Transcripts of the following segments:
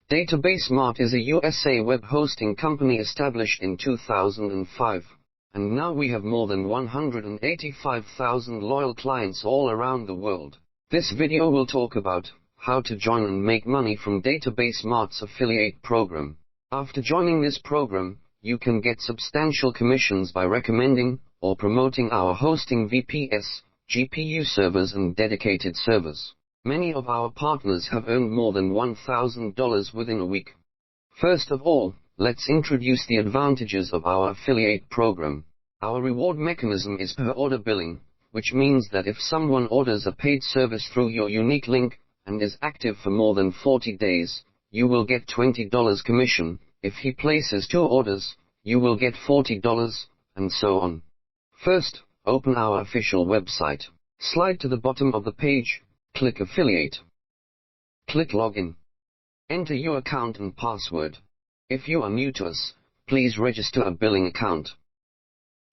Database Mart is a USA web hosting company established in 2005, and now we have more than 185,000 loyal clients all around the world. This video will talk about how to join and make money from Database Mart's affiliate program. After joining this program, you can get substantial commissions by recommending or promoting our hosting VPS, GPU servers and dedicated servers. Many of our partners have earned more than $1,000 within a week. First of all, let's introduce the advantages of our affiliate program. Our reward mechanism is per order billing, which means that if someone orders a paid service through your unique link, and is active for more than 40 days, you will get $20 commission. If he places 2 orders, you will get $40, and so on. First, open our official website. Slide to the bottom of the page. Click Affiliate. Click Login. Enter your account and password. If you are new to us, please register a billing account.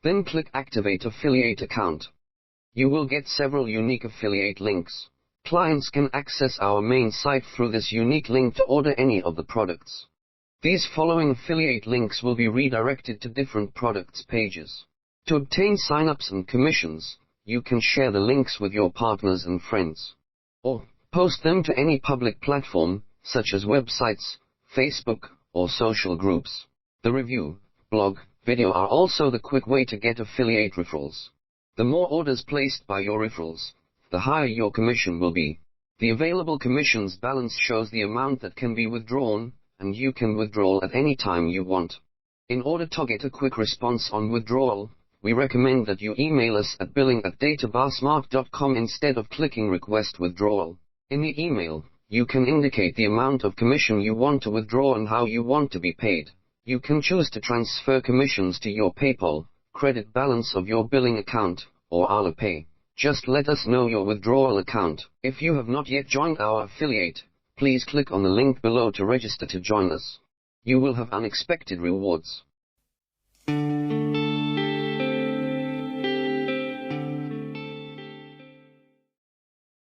Then click Activate Affiliate Account. You will get several unique affiliate links. Clients can access our main site through this unique link to order any of the products. These following affiliate links will be redirected to different products pages. To obtain sign-ups and commissions, you can share the links with your partners and friends, or post them to any public platform, such as websites, Facebook, or social groups. The review, blog, video are also the quick way to get affiliate referrals. The more orders placed by your referrals, the higher your commission will be. The available commissions balance shows the amount that can be withdrawn, and you can withdraw at any time you want. In order to get a quick response on withdrawal, we recommend that you email us at billing@databasmart.com instead of clicking Request Withdrawal. In the email, you can indicate the amount of commission you want to withdraw and how you want to be paid. You can choose to transfer commissions to your PayPal, credit balance of your billing account, or Alipay. Just let us know your withdrawal account. If you have not yet joined our affiliate, please click on the link below to register to join us. You will have unexpected rewards.